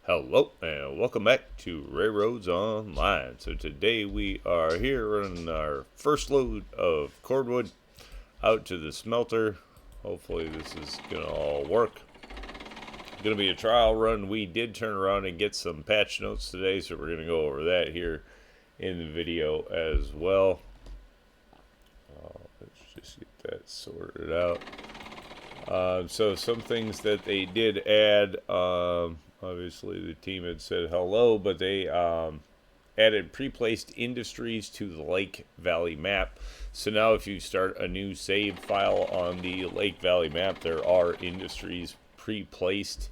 Hello and welcome back to RailRoads Online. So today we are here running our first load of cordwood out to the smelter. Hopefully this is gonna all work. Gonna be a trial run. We did turn around and get some patch notes today, so we're gonna go over that here in the video as well. Let's just get that sorted out. So some things that they did add. Obviously, the team had said hello, but they added pre-placed industries to the Lake Valley map. So now if you start a new save file on the Lake Valley map, there are industries pre-placed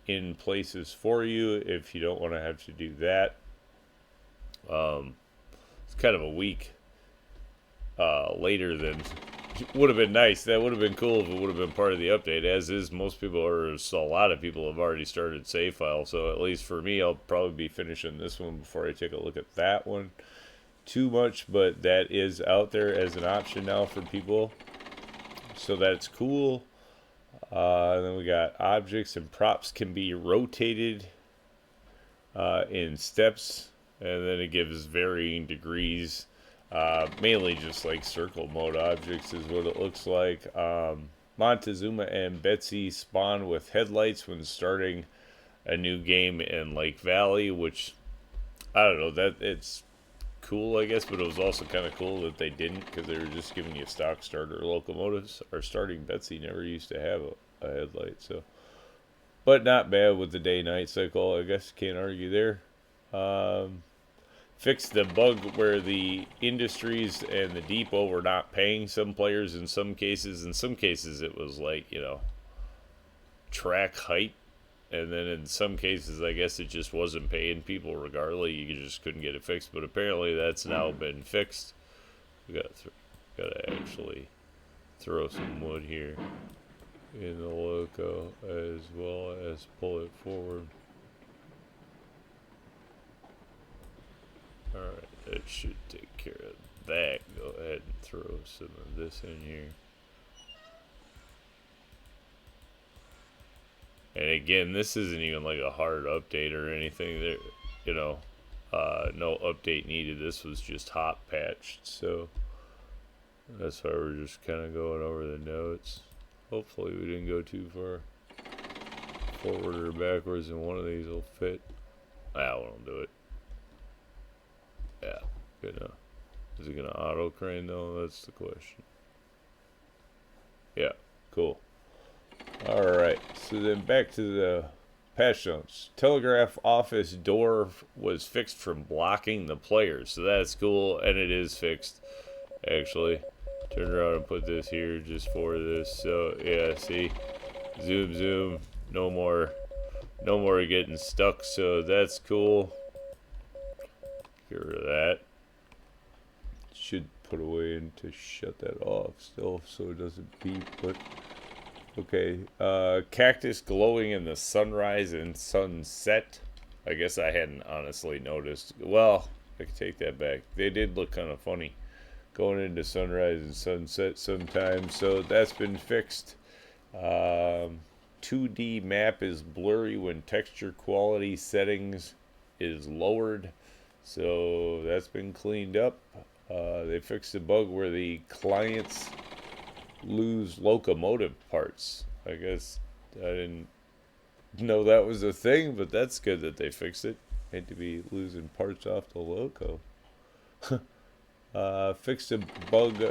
in places for you if you don't want to have to do that. It's kind of a week later than would have been nice. That would have been cool if it would have been part of the update. As is, most people, or a lot of people, have already started save file. So at least for me, I'll probably be finishing this one before I take a look at that one too much. But that is out there as an option now for people, so that's cool. Then we got objects and props can be rotated in steps, and then it gives varying degrees. Mainly just like circle mode objects is what it looks like. Montezuma and Betsy spawn with headlights when starting a new game in Lake Valley, which I don't know, that it's cool, I guess, but it was also kind of cool that they didn't, because they were just giving you stock starter locomotives. Our starting Betsy never used to have a headlight, so, but not bad with the day-night cycle. I guess can't argue there. Fixed the bug where the industries and the depot were not paying some players in some cases. In some cases, it was like, track height. And then in some cases, I guess it just wasn't paying people regardless. You just couldn't get it fixed. But apparently that's now been fixed. We gotta actually throw some wood here in the loco as well as pull it forward. Alright, that should take care of that. Go ahead and throw some of this in here. And again, this isn't even like a hard update or anything. There, no update needed. This was just hot patched, so that's why we're just kind of going over the notes. Hopefully we didn't go too far forward or backwards, and one of these will fit. I won't do it. Yeah, good enough. Is it gonna auto crane though? That's the question. Yeah, cool. Alright, so then back to the patch notes. Telegraph office door was fixed from blocking the players, so that's cool, and it is fixed, actually. Turn around and put this here just for this. So yeah, see, zoom, no more getting stuck, so that's cool. Get rid of that. Should put a way in to shut that off still so it doesn't beep, but okay. Cactus glowing in the sunrise and sunset. I guess I hadn't honestly noticed. Well, I can take that back. They did look kind of funny going into sunrise and sunset sometimes, so that's been fixed. 2D map is blurry when texture quality settings is lowered. So that's been cleaned up. They fixed the bug where the clients lose locomotive parts. I guess I didn't know that was a thing, but that's good that they fixed it. Hate to be losing parts off the loco. Fixed a bug.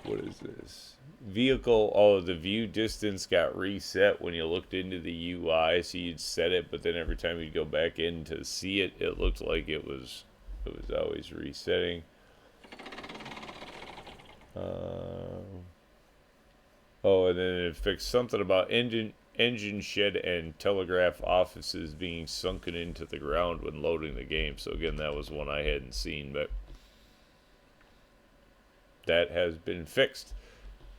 What is this? Vehicle. Oh, the view distance got reset when you looked into the UI. So you'd set it, but then every time you'd go back in to see it, it looked like it was always resetting. Oh, and then it fixed something about engine shed and telegraph offices being sunken into the ground when loading the game. So again, that was one I hadn't seen, but that has been fixed.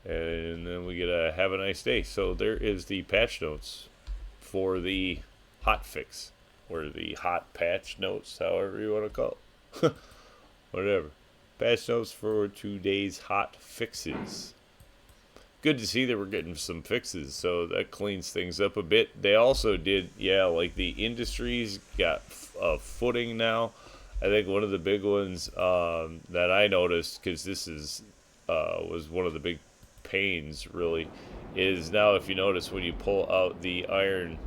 And then we get a have a nice day. So there is the patch notes for the hot fix, or the hot patch notes, however you want to call it. Whatever. Patch notes for today's hot fixes. good to see that we're getting some fixes, so that cleans things up a bit. They also did, yeah, like the industries got a footing now. I think one of the big ones that I noticed, because this is was one of the big pains, really, is now if you notice when you pull out the iron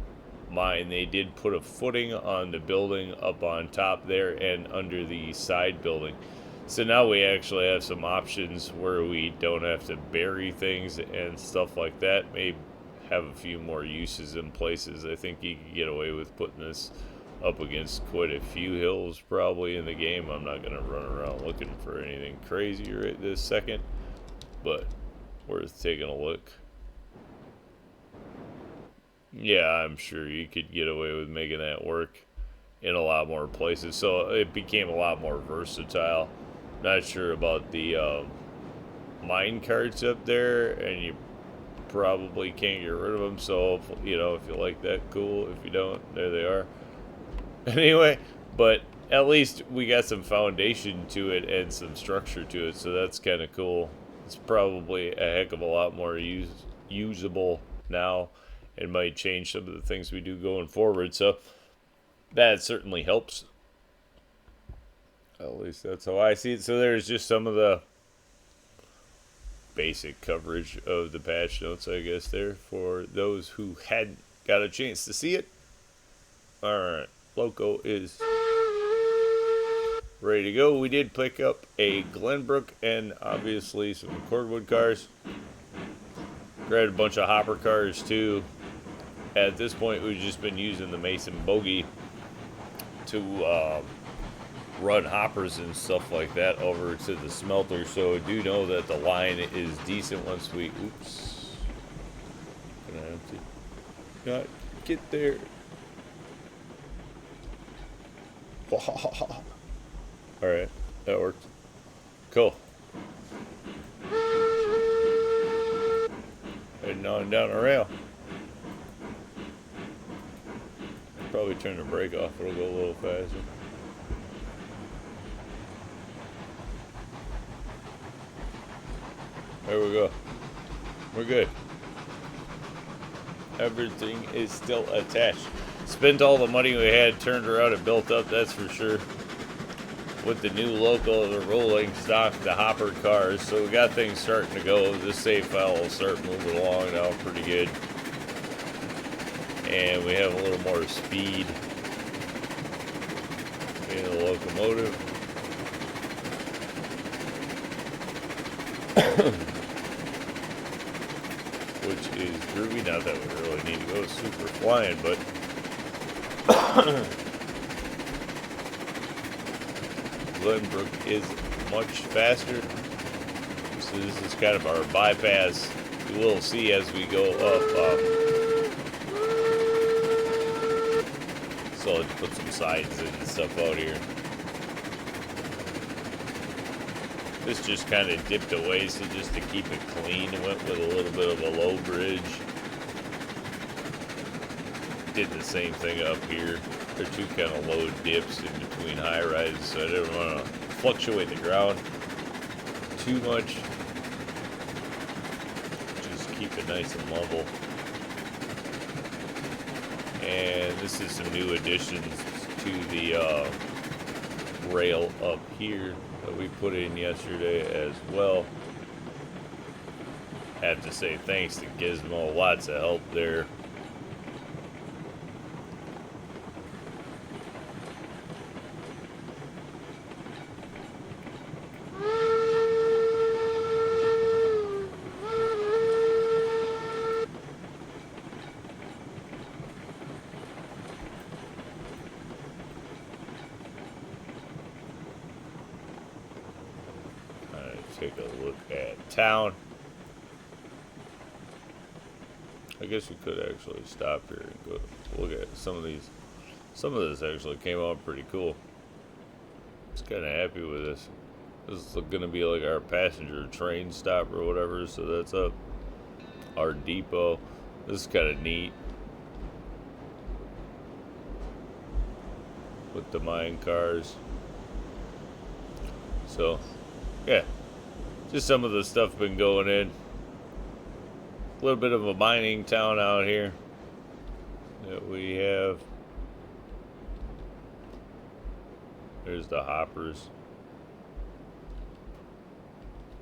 mine, they did put a footing on the building up on top there and under the side building. So now we actually have some options where we don't have to bury things and stuff like that. May have a few more uses in places. I think you could get away with putting this up against quite a few hills probably in the game. I'm not going to run around looking for anything crazy right this second, but worth taking a look. Yeah, I'm sure you could get away with making that work in a lot more places. So it became a lot more versatile. Not sure about the mine carts up there, and you probably can't get rid of them. So, if you like that, cool. If you don't, there they are. Anyway, but at least we got some foundation to it and some structure to it, so that's kind of cool. It's probably a heck of a lot more usable now. It might change some of the things we do going forward, so that certainly helps. At least that's how I see it. So there's just some of the basic coverage of the patch notes, I guess, there for those who hadn't got a chance to see it. Alright, Loco is ready to go. We did pick up a Glenbrook and obviously some cordwood cars. Grabbed a bunch of hopper cars too. At this point, we've just been using the Mason Bogey to run hoppers and stuff like that over to the smelter. So I do know that the line is decent once we... Oops. Gonna have to not get there. Alright, that worked. Cool. Heading on down the rail. Probably turn the brake off, it'll go a little faster. There we go. We're good. Everything is still attached. Spent all the money we had, turned around and built up, that's for sure. With the new local, the rolling stock, the hopper cars. So we got things starting to go. This save file will start moving along now pretty good. And we have a little more speed in the locomotive. Which is groovy. Not that we really need to go super flying, but Glenbrook is much faster. So this is kind of our bypass. We will see as we go up. So let's put some sides and stuff out here. This just kind of dipped away, so just to keep it clean, went with a little bit of a low bridge. Did the same thing up here. They're two kind of low dips in between high rises, so I didn't want to fluctuate the ground too much. Just keep it nice and level. And this is some new additions to the rail up here that we put in yesterday as well. Have to say thanks to Gizmo, lots of help there. Take a look at town. I guess we could actually stop here and go look at some of these. Some of this actually came out pretty cool. Just kind of happy with this. This is going to be like our passenger train stop or whatever, so that's up. Our depot. This is kind of neat. With the mine cars. So, yeah. Just some of the stuff been going in. little bit of a mining town out here that we have. There's the hoppers.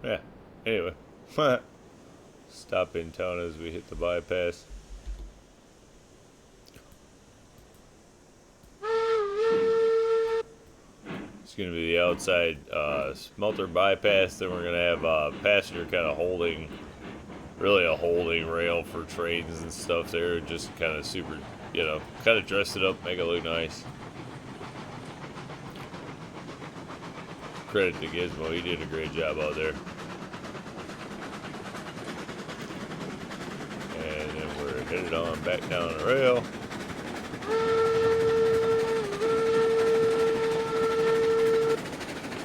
Yeah, anyway. Stop in town as we hit the bypass. It's going to be the outside Smelter bypass. Then we're going to have a passenger kind of holding, really a holding rail for trains and stuff there. Just kind of super, you know, kind of dress it up, make it look nice. Credit to Gizmo, he did a great job out there. And then we're headed on back down the rail.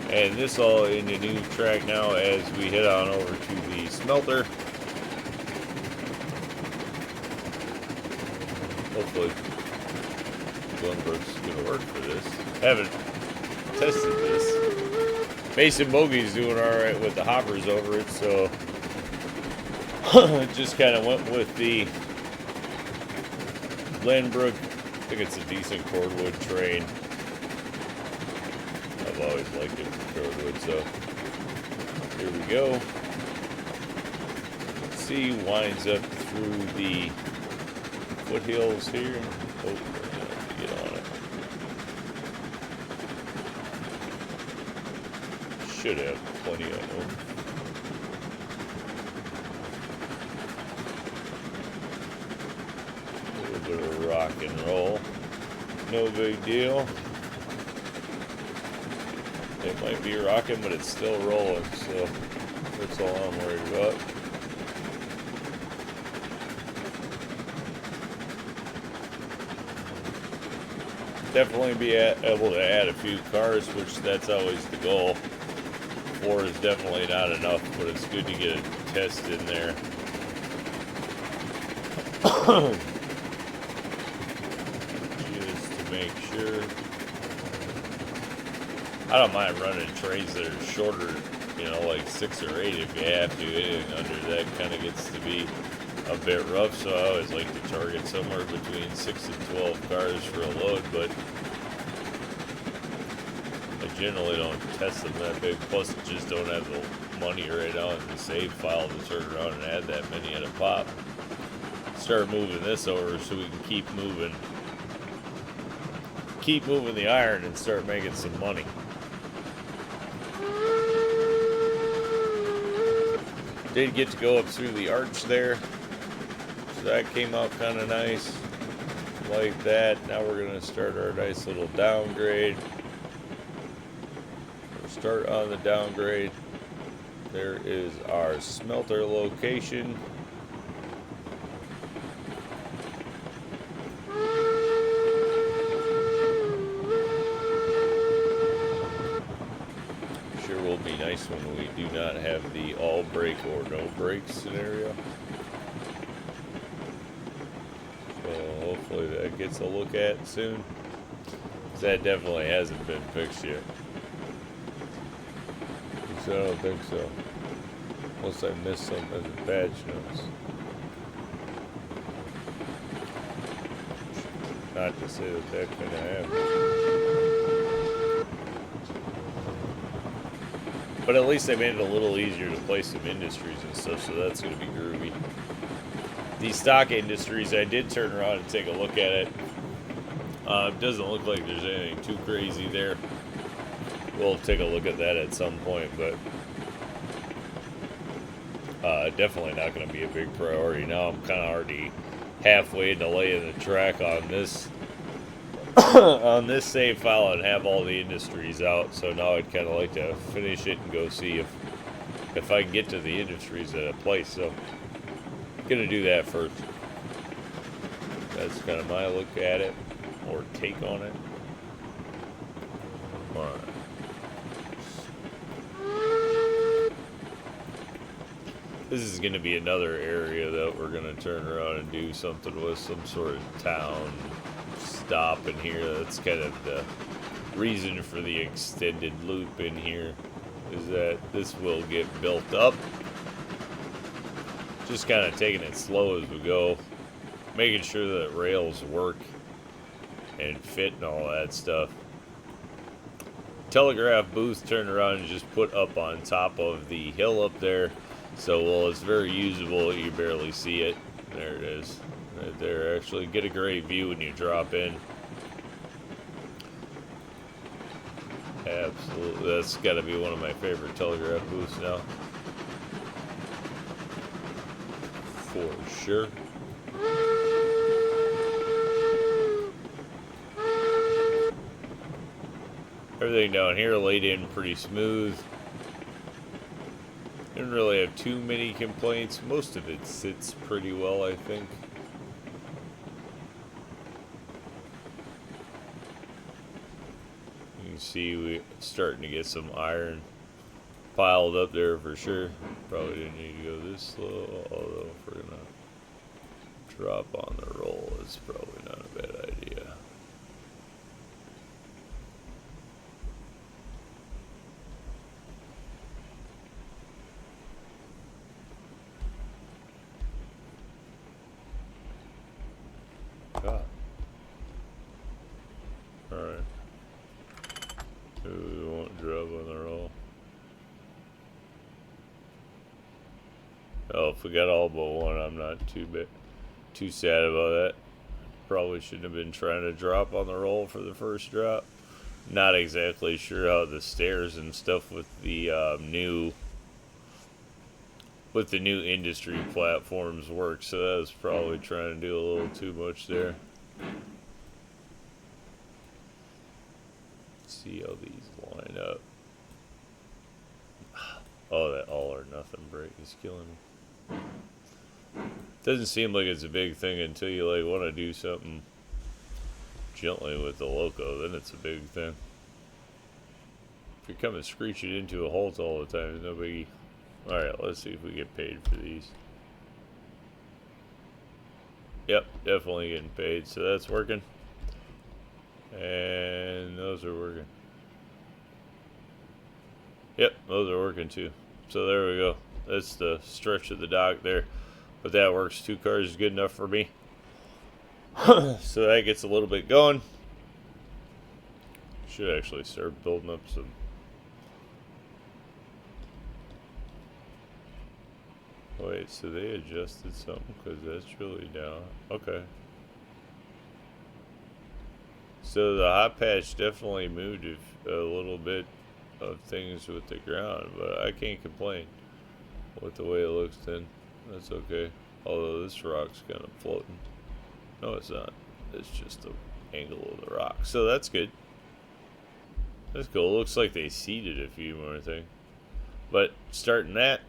And this all in the new track now as we head on over to the Smelter. Hopefully Glenbrook's gonna work for this. Haven't tested this. Mason Bogey's doing alright with the hoppers over it, so just kind of went with the Glenbrook. I think it's a decent cordwood train. I've always liked it for cordwood, so here we go. Let's see, winds up through the foothills here. Oh, get on it. Should have plenty of them. A little bit of rock and roll. No big deal. It might be rocking, but it's still rolling, so that's all I'm worried about. Definitely be able to add a few cars, which that's always the goal. 4 is definitely not enough, but it's good to get a test in there. Just to make sure. I don't mind running trains that are shorter, you know, like 6 or 8 if you have to. Anything under that kind of gets to be a bit rough, so I always like to target somewhere between 6 and 12 cars for a load, but I generally don't test them that big. Plus, just don't have the money right now in the save file to turn around and add that many at a pop. Start moving this over so we can keep moving the iron and start making some money. Did get to go up through the arch there, so that came out kind of nice, like that. Now we're going to start our nice little downgrade. We'll start on the downgrade. There is our Smelter location. Will be nice when we do not have the all brake or no brake scenario. So hopefully that gets a look at soon. That definitely hasn't been fixed yet. So I don't think so. Unless I missed something as a patch notes. Not to say that that couldn't happen. But at least they made it a little easier to place some industries and stuff, so that's going to be groovy. These stock industries, I did turn around and take a look at it. It doesn't look like there's anything too crazy there. We'll take a look at that at some point, but definitely not going to be a big priority. Now I'm kind of already halfway into laying the track on this on this save file and have all the industries out, so now I'd kind of like to finish it and go see if I can get to the industries at a place. So I'm gonna do that first. That's kind of my look at it or take on it. All right. This is going to be another area that we're going to turn around and do something with, some sort of town stop in here. That's kind of the reason for the extended loop in here, is that this will get built up. Just kind of taking it slow as we go, making sure that rails work and fit and all that stuff. Telegraph booth turned around and just put up on top of the hill up there, so well, it's very usable. You barely see it. There it is, right there. Actually, get a great view when you drop in. Absolutely, that's got to be one of my favorite telegraph booths now, for sure. Everything down here laid in pretty smooth. Didn't really have too many complaints. Most of it sits pretty well, I think. You can see we're starting to get some iron piled up there for sure. Probably didn't need to go this slow, although if we're gonna drop on the roll, it's probably not a bad idea. Alright. We won't drop on the roll. Oh, if we got all but one, I'm not too sad about that. Probably shouldn't have been trying to drop on the roll for the first drop. Not exactly sure how the stairs and stuff with the new industry platforms work, so that was probably trying to do a little too much there. See how these line up. Oh, that all or nothing break is killing me. Doesn't seem like it's a big thing until you like want to do something gently with the loco, then it's a big thing. If you're coming screeching into a halt all the time, it's no biggie. Alright, let's see if we get paid for these. Yep, definitely getting paid, so that's working. And those are working. Yep, those are working too. So there we go. That's the stretch of the dock there. But that works. 2 cars is good enough for me. So that gets a little bit going. Should actually start building up some. Wait, so they adjusted something because that's really down. Okay. So the hot patch definitely moved a little bit of things with the ground, but I can't complain with the way it looks then. That's okay. Although this rock's kind of floating. No, it's not. It's just the angle of the rock. So that's good. That's cool. Looks like they seeded a few more things. But starting that.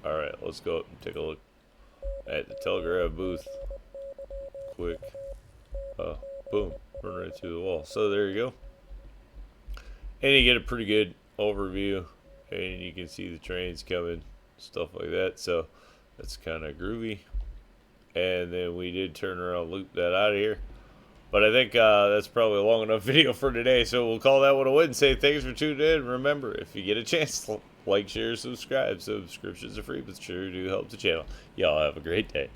Alright, let's go up and take a look at the telegraph booth. Quick. Boom. Run right through the wall. So there you go. And you get a pretty good overview. And you can see the trains coming. Stuff like that. So that's kind of groovy. And then we did turn around, loop that out of here. But I think that's probably a long enough video for today. So we'll call that one a win and say thanks for tuning in. Remember, if you get a chance, like, share, subscribe. Subscriptions are free, but sure do help the channel. Y'all have a great day.